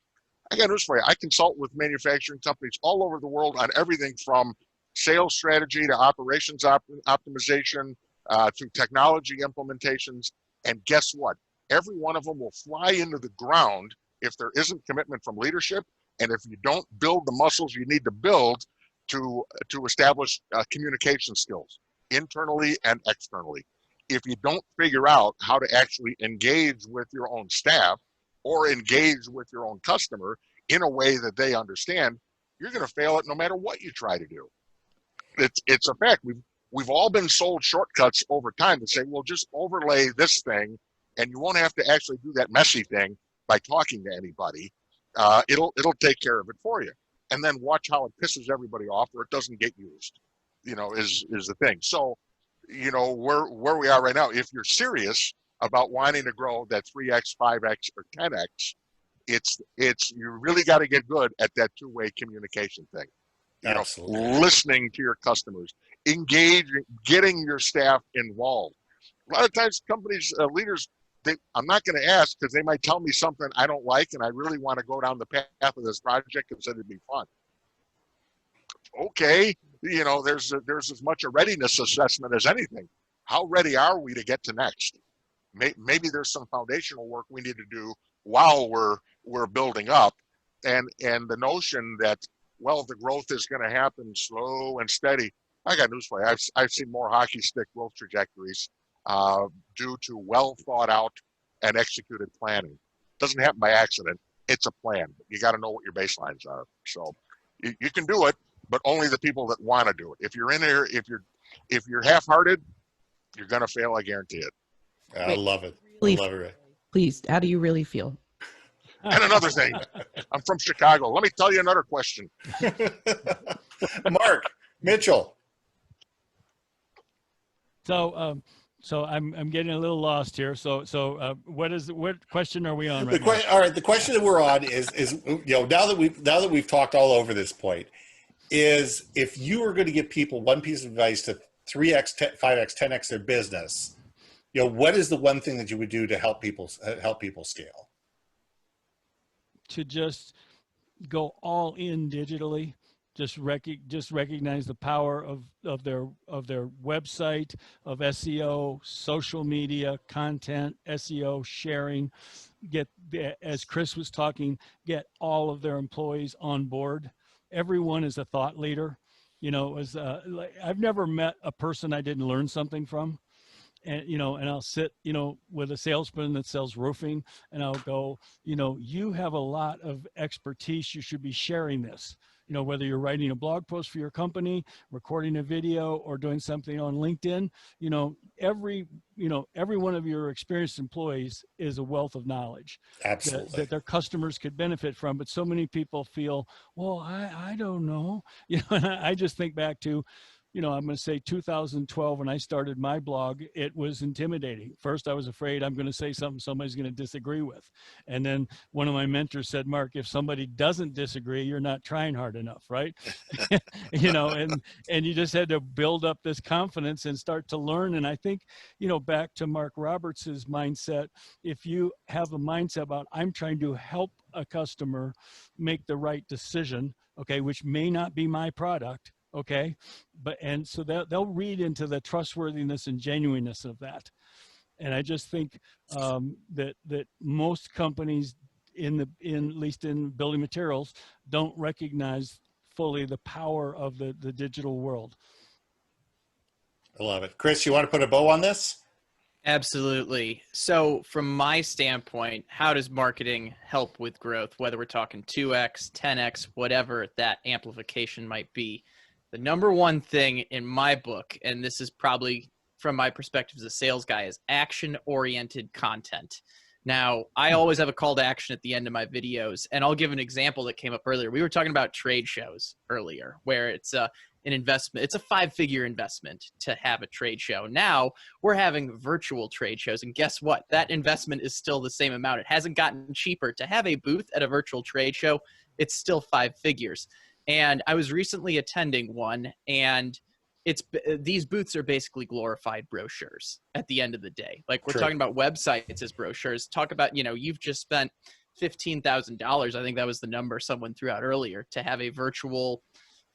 I got news for you. I consult with manufacturing companies all over the world on everything from sales strategy to operations optimization to technology implementations. And guess what? Every one of them will fly into the ground if there isn't commitment from leadership, and if you don't build the muscles you need to build to establish communication skills internally and externally. If you don't figure out how to actually engage with your own staff or engage with your own customer in a way that they understand, you're going to fail it no matter what you try to do. It's a fact. We've all been sold shortcuts over time to say, well, just overlay this thing and you won't have to actually do that messy thing by talking to anybody. It'll take care of it for you. And then watch how it pisses everybody off or it doesn't get used, you know, is the thing. So, you know, where we are right now, if you're serious about wanting to grow that 3X, 5X, or 10X, you really got to get good at that two-way communication thing. You Absolutely. know, listening to your customers, engaging, getting your staff involved. A lot of times companies, leaders, I'm not going to ask because they might tell me something I don't like and I really want to go down the path of this project because it'd be fun. Okay, you know, there's as much a readiness assessment as anything. How ready are we to get to next? Maybe there's some foundational work we need to do while we're building up, and the notion that, well, the growth is going to happen slow and steady. I got news for you. I've seen more hockey stick growth trajectories due to well thought out and executed planning. Doesn't happen by accident. It's a plan. You got to know what your baselines are. So you can do it, but only the people that want to do it. If you're in there, if you're half-hearted, you're going to fail. I guarantee it. I love it. Really, I love it. please, how do you really feel? And another thing, I'm from Chicago. Let me tell you another question. Mark Mitchell. So I'm getting a little lost here. So what question are we on right now? All right. The question that we're on is, you know, now that we've talked all over this point, is if you were going to give people one piece of advice to 3x, 5x, 10x their business, what is the one thing that you would do to help people scale? To just go all in digitally. Just recognize the power of their website, of SEO, social media, content, SEO, sharing. As Chris was talking, get all of their employees on board. Everyone is a thought leader. I've never met a person I didn't learn something from. And I'll sit with a salesman that sells roofing, and I'll go, you have a lot of expertise, you should be sharing this. Whether you're writing a blog post for your company, recording a video, or doing something on LinkedIn, every one of your experienced employees is a wealth of knowledge that their customers could benefit from. But so many people feel, well, I don't know. And I just think back to, I'm going to say 2012, when I started my blog, it was intimidating. First, I was afraid I'm going to say something somebody's going to disagree with. And then one of my mentors said, Mark, if somebody doesn't disagree, you're not trying hard enough, right? And you just had to build up this confidence and start to learn. And I think, back to Mark Roberts's mindset, if you have a mindset about, I'm trying to help a customer make the right decision, okay, which may not be my product, okay, and so they'll read into the trustworthiness and genuineness of that. And I just think that most companies at least in building materials, don't recognize fully the power of the digital world. I love it. Chris, you want to put a bow on this? Absolutely. So from my standpoint, how does marketing help with growth, whether we're talking 2x, 10x, whatever that amplification might be? The number one thing in my book, and this is probably from my perspective as a sales guy, is action-oriented content. Now, I always have a call to action at the end of my videos, and I'll give an example that came up earlier. We were talking about trade shows earlier, where it's an investment. It's a 5-figure investment to have a trade show. Now we're having virtual trade shows, and guess what? That investment is still the same amount. It hasn't gotten cheaper. To have a booth at a virtual trade show, it's still 5 figures. And I was recently attending one, and these booths are basically glorified brochures at the end of the day. Like, we're talking about websites as brochures. Talk about, you've just spent $15,000. I think that was the number someone threw out earlier, to have a virtual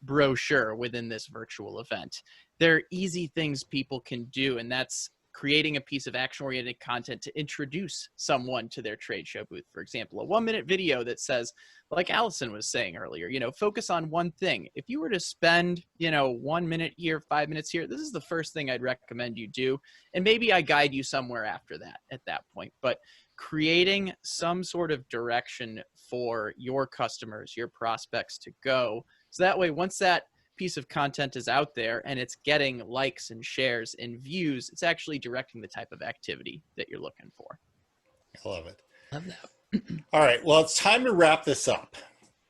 brochure within this virtual event. There are easy things people can do, and that's creating a piece of action-oriented content to introduce someone to their trade show booth. For example, a 1-minute video that says, like Allison was saying earlier, focus on one thing. If you were to spend, 1 minute here, 5 minutes here, this is the first thing I'd recommend you do. And maybe I guide you somewhere after that at that point. But creating some sort of direction for your customers, your prospects to go. So that way, once that piece of content is out there and it's getting likes and shares and views, it's actually directing the type of activity that you're looking for. I love it. Love that. All right, well, it's time to wrap this up.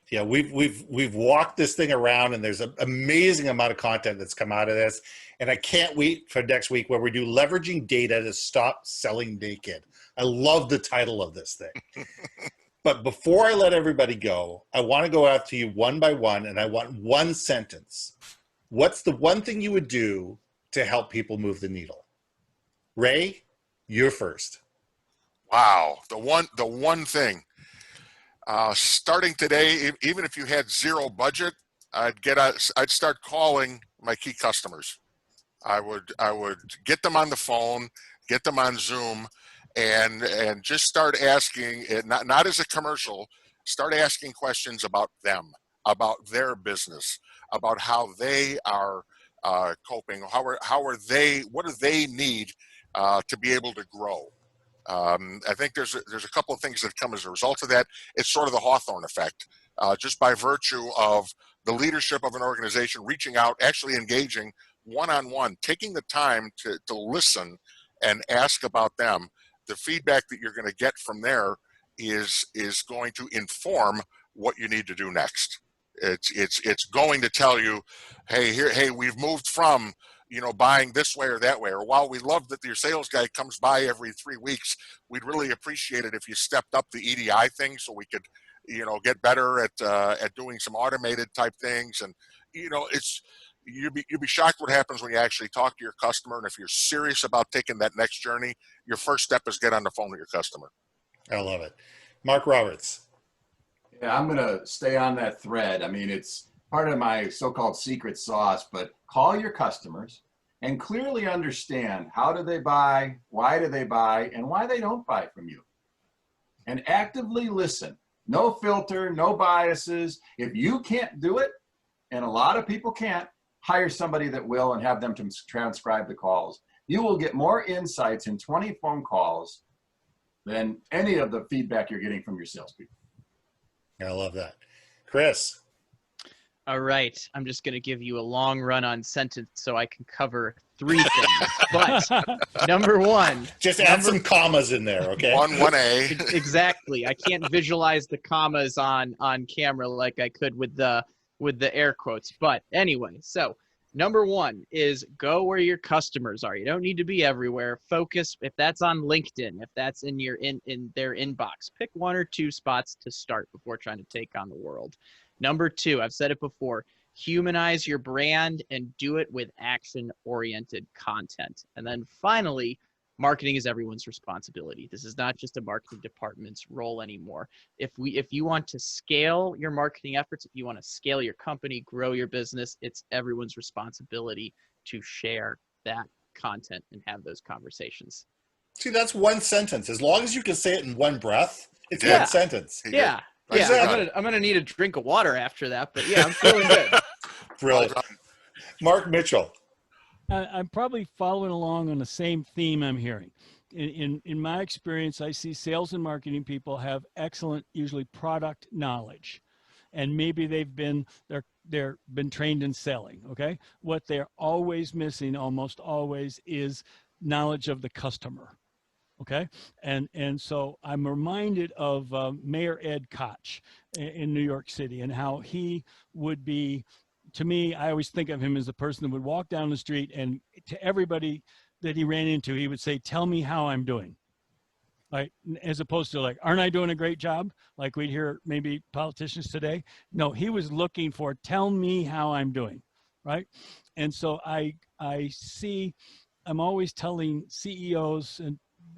We've walked this thing around, and there's an amazing amount of content that's come out of this, and I can't wait for next week, where we do leveraging data to stop selling naked. I love the title of this thing. But before I let everybody go, I want to go out to you one by one, and I want one sentence. What's the one thing you would do to help people move the needle? Ray, you're first. Wow, the one thing. Starting today, even if you had zero budget, I'd start calling my key customers. I would get them on the phone, get them on Zoom, and just start asking, not as a commercial, start asking questions about them, about their business, about how they are coping, what do they need to be able to grow. I think there's a couple of things that come as a result of that. It's sort of the Hawthorne effect, just by virtue of the leadership of an organization reaching out, actually engaging one-on-one, taking the time to listen and ask about them. The feedback that you're going to get from there is going to inform what you need to do next. It's going to tell you, hey, we've moved from buying this way or that way, or while we love that your sales guy comes by every 3 weeks, we'd really appreciate it if you stepped up the EDI thing so we could, get better at doing some automated type things. And, you know, it's you'll be shocked what happens when you actually talk to your customer. And if you're serious about taking that next journey, your first step is get on the phone with your customer. I love it. Mark Roberts. Yeah, I'm going to stay on that thread. I mean, it's part of my so-called secret sauce, but call your customers and clearly understand how do they buy, why do they buy, and why they don't buy from you. And actively listen. No filter, no biases. If you can't do it, and a lot of people can't, hire somebody that will and have them to transcribe the calls. You will get more insights in 20 phone calls than any of the feedback you're getting from your salespeople. I love that. Chris. All right. I'm just going to give you a long run-on sentence so I can cover 3 things. But number one. Just add some commas in there, okay? 1A. Exactly. I can't visualize the commas on camera like I could with the air quotes. But anyway, so number one is go where your customers are. You don't need to be everywhere. Focus. If that's on LinkedIn, if that's in their inbox, pick 1 or 2 spots to start before trying to take on the world. Number 2, I've said it before, humanize your brand and do it with action-oriented content. And then finally, marketing is everyone's responsibility. This is not just a marketing department's role anymore. If you want to scale your marketing efforts, if you want to scale your company, grow your business, it's everyone's responsibility to share that content and have those conversations. See, that's one sentence. As long as you can say it in one breath, it's Yeah. one sentence. Yeah. Nice Yeah, job. I'm gonna need a drink of water after that, but yeah, I'm feeling good. Brilliant. Mark Mitchell. I'm probably following along on the same theme I'm hearing. In my experience, I see sales and marketing people have excellent, usually product knowledge, and maybe they've been trained in selling. Okay, what they're always missing, almost always, is knowledge of the customer. Okay, and so I'm reminded of Mayor Ed Koch in New York City and how he would be. To me, I always think of him as the person that would walk down the street and to everybody that he ran into, he would say, "Tell me how I'm doing." Right? As opposed to like, "Aren't I doing a great job?" Like we'd hear maybe politicians today. No, he was looking for, "Tell me how I'm doing." Right? And so I'm always telling CEOs and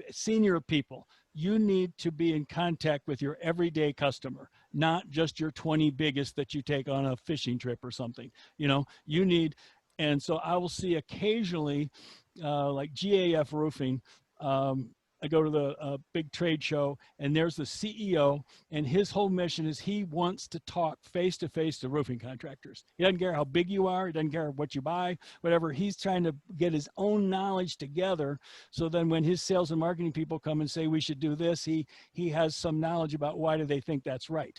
senior people, you need to be in contact with your everyday customer, not just your 20 biggest that you take on a fishing trip or something. You need, and so I will see occasionally, like GAF Roofing. I go to the big trade show, and there's the CEO, and his whole mission is he wants to talk face to face to roofing contractors. He doesn't care how big you are. He doesn't care what you buy, whatever. He's trying to get his own knowledge together. So then when his sales and marketing people come and say, we should do this, he has some knowledge about why do they think that's right.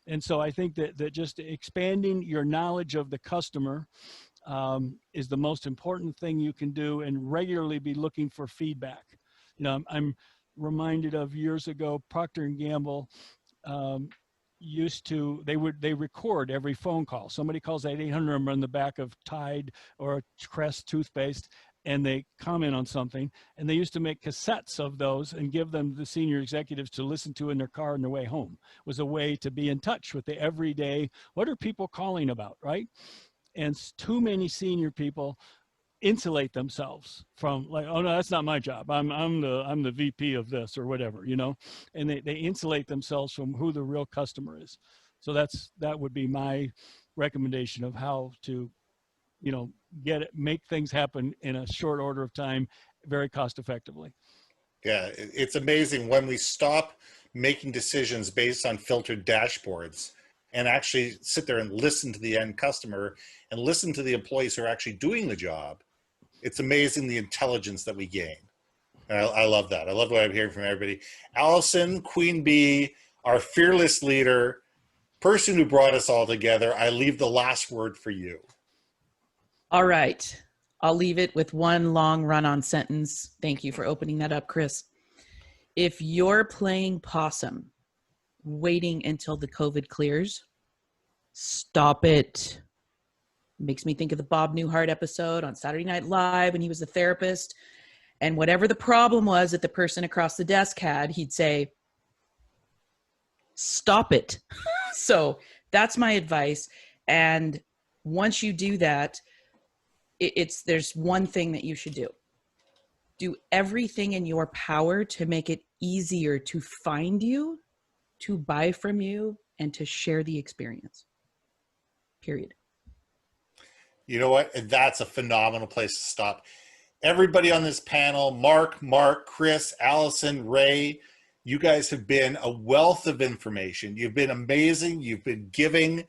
And so I think that just expanding your knowledge of the customer is the most important thing you can do, and regularly be looking for feedback. I'm reminded of years ago, Procter & Gamble they record every phone call. Somebody calls that 800 number on the back of Tide or Crest toothpaste, and they comment on something. And they used to make cassettes of those and give them to the senior executives to listen to in their car on their way home. It was a way to be in touch with the everyday, what are people calling about, right? And too many senior people insulate themselves from like, oh no, that's not my job. I'm the VP of this or whatever, and they insulate themselves from who the real customer is. So that would be my recommendation of how to, make things happen in a short order of time, very cost effectively. Yeah, it's amazing when we stop making decisions based on filtered dashboards and actually sit there and listen to the end customer and listen to the employees who are actually doing the job. It's amazing the intelligence that we gain. And I love that. I love what I'm hearing from everybody. Allison, Queen Bee, our fearless leader, person who brought us all together, I leave the last word for you. All right. I'll leave it with one long run-on sentence. Thank you for opening that up, Chris. If you're playing possum, waiting until the COVID clears, stop it. Makes me think of the Bob Newhart episode on Saturday Night Live, and he was the therapist. And whatever the problem was that the person across the desk had, he'd say, stop it. So that's my advice. And once you do that, there's one thing that you should do. Do everything in your power to make it easier to find you, to buy from you, and to share the experience. Period. You know what? And that's a phenomenal place to stop. Everybody on this panel, Mark, Chris, Allison, Ray, you guys have been a wealth of information. You've been amazing. You've been giving.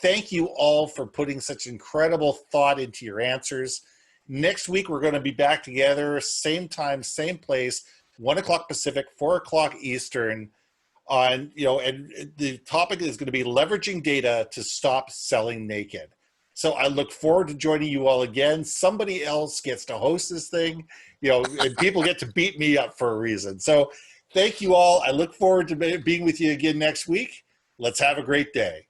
Thank you all for putting such incredible thought into your answers. Next week, we're going to be back together, same time, same place, 1 o'clock Pacific, 4 o'clock Eastern, on, and the topic is going to be leveraging data to stop selling naked. So I look forward to joining you all again. Somebody else gets to host this thing, and people get to beat me up for a reason. So thank you all. I look forward to being with you again next week. Let's have a great day.